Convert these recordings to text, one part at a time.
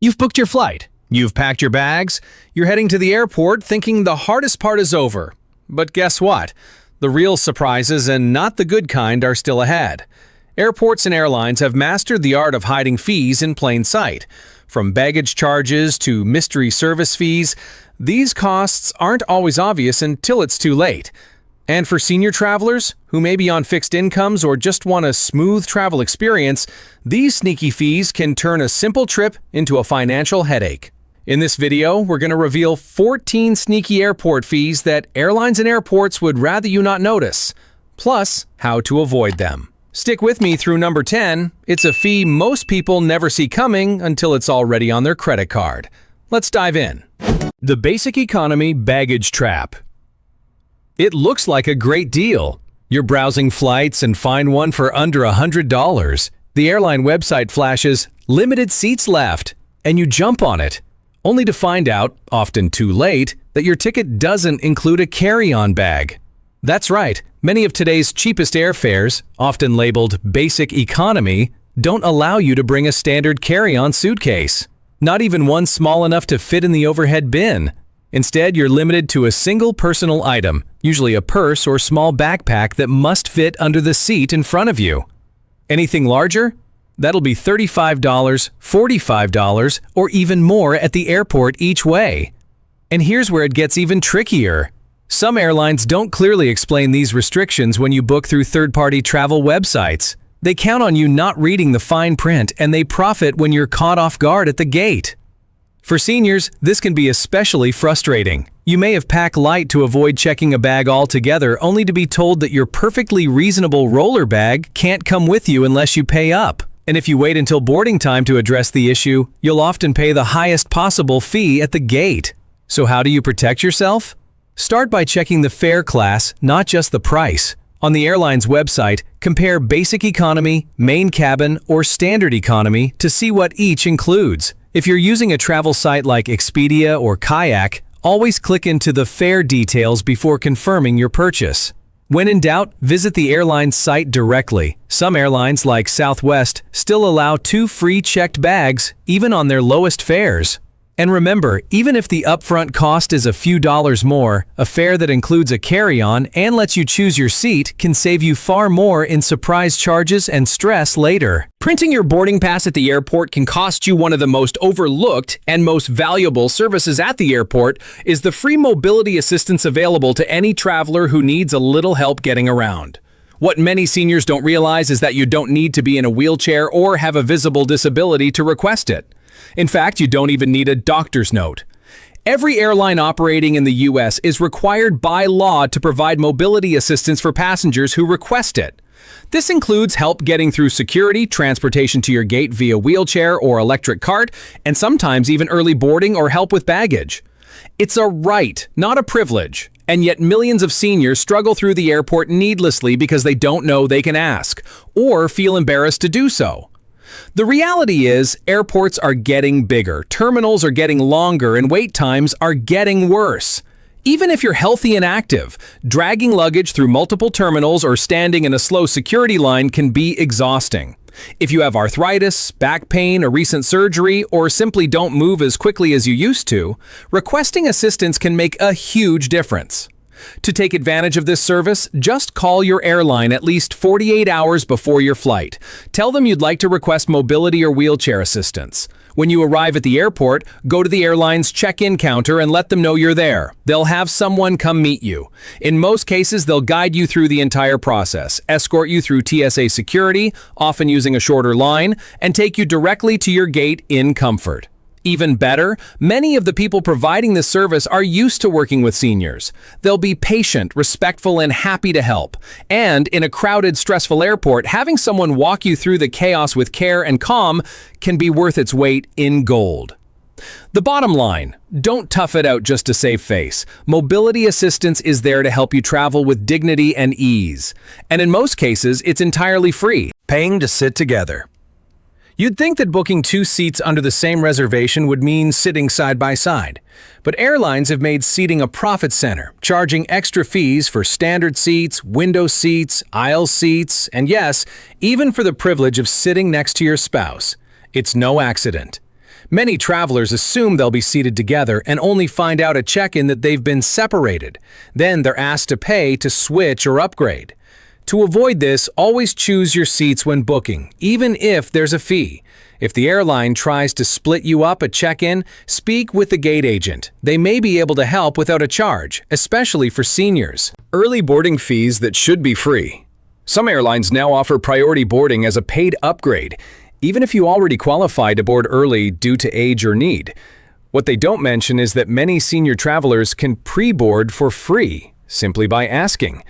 You've booked your flight. You've packed your bags. You're heading to the airport thinking the hardest part is over. But guess what? The real surprises, and not the good kind, are still ahead. Airports and airlines have mastered the art of hiding fees in plain sight. From baggage charges to mystery service fees, these costs aren't always obvious until it's too late. And for senior travelers, who may be on fixed incomes or just want a smooth travel experience, these sneaky fees can turn a simple trip into a financial headache. In this video, we're going to reveal 14 sneaky airport fees that airlines and airports would rather you not notice, plus how to avoid them. Stick with me through number 10. It's a fee most people never see coming until it's already on their credit card. Let's dive in. The Basic Economy Baggage Trap. It looks like a great deal. You're browsing flights and find one for under $100. The airline website flashes, "Limited seats left," and you jump on it, only to find out, often too late, that your ticket doesn't include a carry-on bag. That's right, many of today's cheapest airfares, often labeled Basic Economy, don't allow you to bring a standard carry-on suitcase. Not even one small enough to fit in the overhead bin. Instead, you're limited to a single personal item, usually a purse or small backpack that must fit under the seat in front of you. Anything larger? That'll be $35, $45, or even more at the airport each way. And here's where it gets even trickier. Some airlines don't clearly explain these restrictions when you book through third-party travel websites. They count on you not reading the fine print, and they profit when you're caught off guard at the gate. For seniors, this can be especially frustrating. You may have packed light to avoid checking a bag altogether, only to be told that your perfectly reasonable roller bag can't come with you unless you pay up. And if you wait until boarding time to address the issue, you'll often pay the highest possible fee at the gate. So how do you protect yourself? Start by checking the fare class, not just the price. On the airline's website, compare Basic Economy, Main Cabin, or Standard Economy to see what each includes. If you're using a travel site like Expedia or Kayak, always click into the fare details before confirming your purchase. When in doubt, visit the airline's site directly. Some airlines, like Southwest, still allow 2 free checked bags, even on their lowest fares. And remember, even if the upfront cost is a few dollars more, a fare that includes a carry-on and lets you choose your seat can save you far more in surprise charges and stress later. Printing your boarding pass at the airport can cost you. One of the most overlooked and most valuable services at the airport is the free mobility assistance available to any traveler who needs a little help getting around. What many seniors don't realize is that you don't need to be in a wheelchair or have a visible disability to request it. In fact, you don't even need a doctor's note. Every airline operating in the U.S. is required by law to provide mobility assistance for passengers who request it. This includes help getting through security, transportation to your gate via wheelchair or electric cart, and sometimes even early boarding or help with baggage. It's a right, not a privilege. And yet millions of seniors struggle through the airport needlessly because they don't know they can ask, or feel embarrassed to do so. The reality is, airports are getting bigger, terminals are getting longer, and wait times are getting worse. Even if you're healthy and active, dragging luggage through multiple terminals or standing in a slow security line can be exhausting. If you have arthritis, back pain, a recent surgery, or simply don't move as quickly as you used to, requesting assistance can make a huge difference. To take advantage of this service, just call your airline at least 48 hours before your flight. Tell them you'd like to request mobility or wheelchair assistance. When you arrive at the airport, go to the airline's check-in counter and let them know you're there. They'll have someone come meet you. In most cases, they'll guide you through the entire process, escort you through TSA security, often using a shorter line, and take you directly to your gate in comfort. Even better, many of the people providing this service are used to working with seniors. They'll be patient, respectful, and happy to help. And in a crowded, stressful airport, having someone walk you through the chaos with care and calm can be worth its weight in gold. The bottom line, don't tough it out just to save face. Mobility assistance is there to help you travel with dignity and ease. And in most cases, it's entirely free. Paying to sit together. You'd think that booking 2 seats under the same reservation would mean sitting side by side. But airlines have made seating a profit center, charging extra fees for standard seats, window seats, aisle seats, and yes, even for the privilege of sitting next to your spouse. It's no accident. Many travelers assume they'll be seated together and only find out at check-in that they've been separated. Then they're asked to pay to switch or upgrade. To avoid this, always choose your seats when booking, even if there's a fee. If the airline tries to split you up at check-in, speak with the gate agent. They may be able to help without a charge, especially for seniors. Early boarding fees that should be free. Some airlines now offer priority boarding as a paid upgrade, even if you already qualify to board early due to age or need. What they don't mention is that many senior travelers can pre-board for free simply by asking.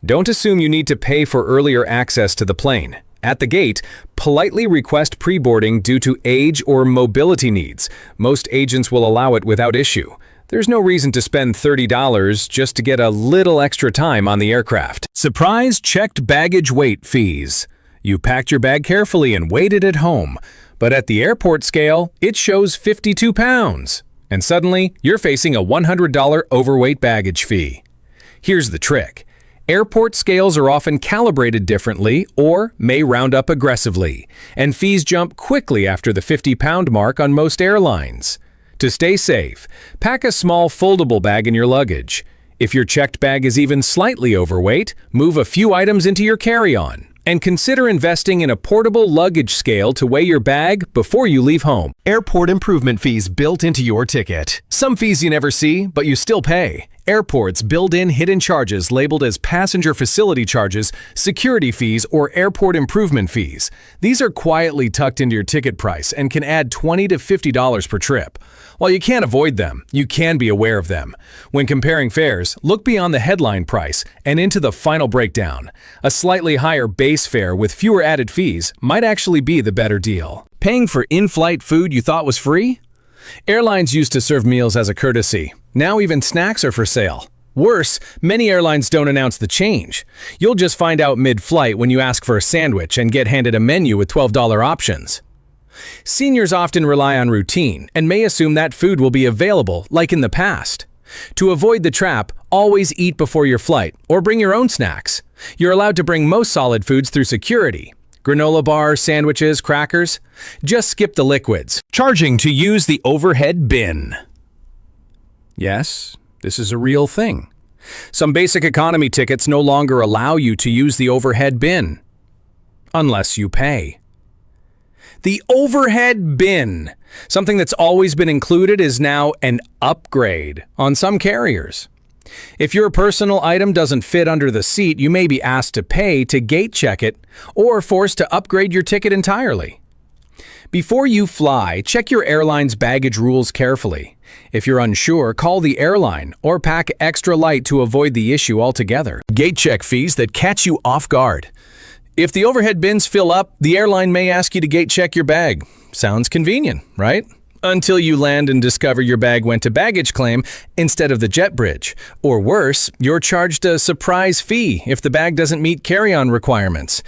Don't assume you need to pay for earlier access to the plane. At the gate, politely request pre-boarding due to age or mobility needs. Most agents will allow it without issue. There's no reason to spend $30 just to get a little extra time on the aircraft. Surprise checked baggage weight fees. You packed your bag carefully and weighed it at home, but at the airport scale, it shows 52 pounds. And suddenly, you're facing a $100 overweight baggage fee. Here's the trick. Airport scales are often calibrated differently or may round up aggressively, and fees jump quickly after the 50-pound mark on most airlines. To stay safe, pack a small foldable bag in your luggage. If your checked bag is even slightly overweight, move a few items into your carry-on. And consider investing in a portable luggage scale to weigh your bag before you leave home. Airport improvement fees built into your ticket. Some fees you never see, but you still pay. Airports build in hidden charges labeled as passenger facility charges, security fees, or airport improvement fees. These are quietly tucked into your ticket price and can add $20 to $50 per trip. While you can't avoid them, you can be aware of them. When comparing fares, look beyond the headline price and into the final breakdown. A slightly higher base fare with fewer added fees might actually be the better deal. Paying for in-flight food you thought was free? Airlines used to serve meals as a courtesy. Now even snacks are for sale. Worse, many airlines don't announce the change. You'll just find out mid-flight when you ask for a sandwich and get handed a menu with $12 options. Seniors often rely on routine and may assume that food will be available, like in the past. To avoid the trap, always eat before your flight or bring your own snacks. You're allowed to bring most solid foods through security. Granola bars, sandwiches, crackers. Just skip the liquids. Charging to use the overhead bin. Yes, this is a real thing. Some basic economy tickets no longer allow you to use the overhead bin, unless you pay. The overhead bin, something that's always been included, is now an upgrade on some carriers. If your personal item doesn't fit under the seat, you may be asked to pay to gate check it or forced to upgrade your ticket entirely. Before you fly, check your airline's baggage rules carefully. If you're unsure, call the airline or pack extra light to avoid the issue altogether. Gate check fees that catch you off guard. If the overhead bins fill up, the airline may ask you to gate check your bag. Sounds convenient, right? Until you land and discover your bag went to baggage claim instead of the jet bridge. Or worse, you're charged a surprise fee if the bag doesn't meet carry-on requirements.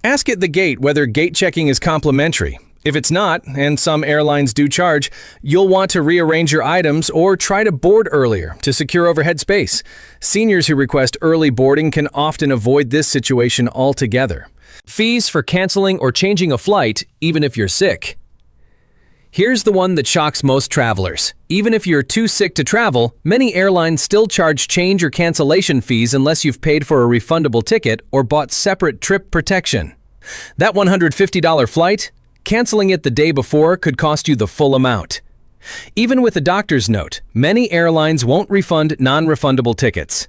Ask at the gate whether gate checking is complimentary. If it's not, and some airlines do charge, you'll want to rearrange your items or try to board earlier to secure overhead space. Seniors who request early boarding can often avoid this situation altogether. Fees for canceling or changing a flight, even if you're sick. Here's the one that shocks most travelers. Even if you're too sick to travel, many airlines still charge change or cancellation fees unless you've paid for a refundable ticket or bought separate trip protection. That $150 flight? Canceling it the day before could cost you the full amount. Even with a doctor's note, many airlines won't refund non-refundable tickets.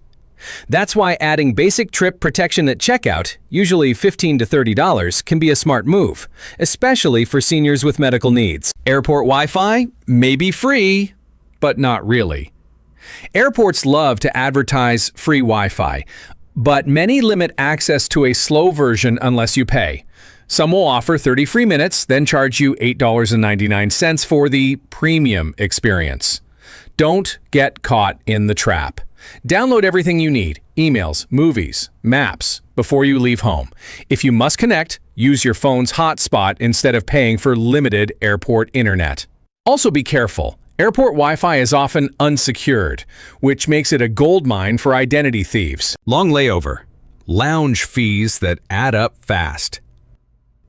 That's why adding basic trip protection at checkout, usually $15 to $30, can be a smart move, especially for seniors with medical needs. Airport Wi-Fi may be free, but not really. Airports love to advertise free Wi-Fi, but many limit access to a slow version unless you pay. Some will offer 30 free minutes, then charge you $8.99 for the premium experience. Don't get caught in the trap. Download everything you need, emails, movies, maps, before you leave home. If you must connect, use your phone's hotspot instead of paying for limited airport internet. Also be careful. Airport Wi-Fi is often unsecured, which makes it a goldmine for identity thieves. Long layover. Lounge fees that add up fast.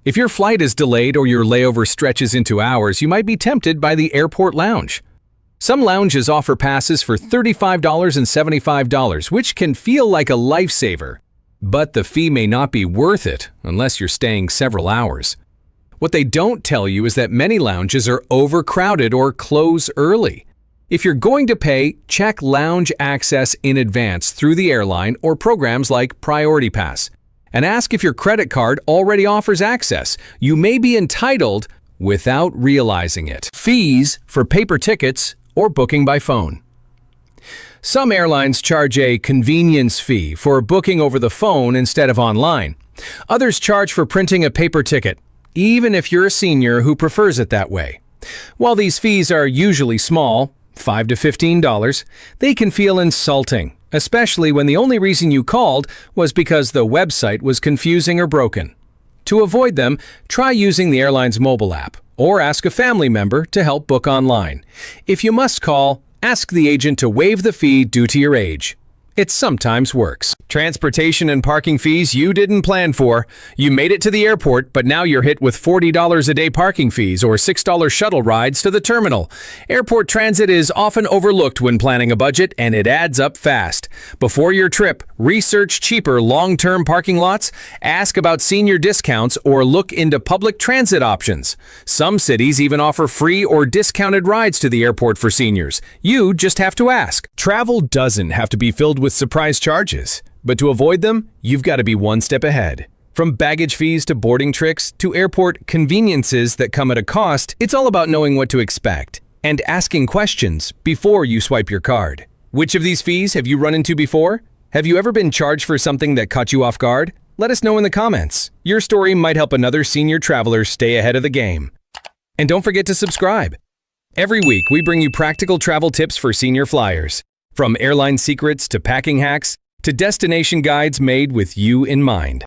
If your flight is delayed or your layover stretches into hours, you might be tempted by the airport lounge. Some lounges offer passes for $35 and $75, which can feel like a lifesaver. But the fee may not be worth it unless you're staying several hours. What they don't tell you is that many lounges are overcrowded or close early. If you're going to pay, check lounge access in advance through the airline or programs like Priority Pass. And ask if your credit card already offers access. You may be entitled without realizing it. Fees for paper tickets or booking by phone. Some airlines charge a convenience fee for booking over the phone instead of online. Others charge for printing a paper ticket, even if you're a senior who prefers it that way. While these fees are usually small, $5 to $15, they can feel insulting, especially when the only reason you called was because the website was confusing or broken. To avoid them, try using the airline's mobile app or ask a family member to help book online. If you must call, ask the agent to waive the fee due to your age. It sometimes works. Transportation and parking fees you didn't plan for. You made it to the airport, but now you're hit with $40 a day parking fees or $6 shuttle rides to the terminal. Airport transit is often overlooked when planning a budget, and it adds up fast. Before your trip, research cheaper long-term parking lots, ask about senior discounts, or look into public transit options. Some cities even offer free or discounted rides to the airport for seniors. You just have to ask. Travel doesn't have to be filled with surprise charges, but to avoid them, you've got to be one step ahead. From baggage fees to boarding tricks to airport conveniences that come at a cost, it's all about knowing what to expect and asking questions before you swipe your card. Which of these fees have you run into before? Have you ever been charged for something that caught you off guard? Let us know in the comments. Your story might help another senior traveler stay ahead of the game. And don't forget to subscribe. Every week, we bring you practical travel tips for senior flyers. From airline secrets to packing hacks to destination guides made with you in mind.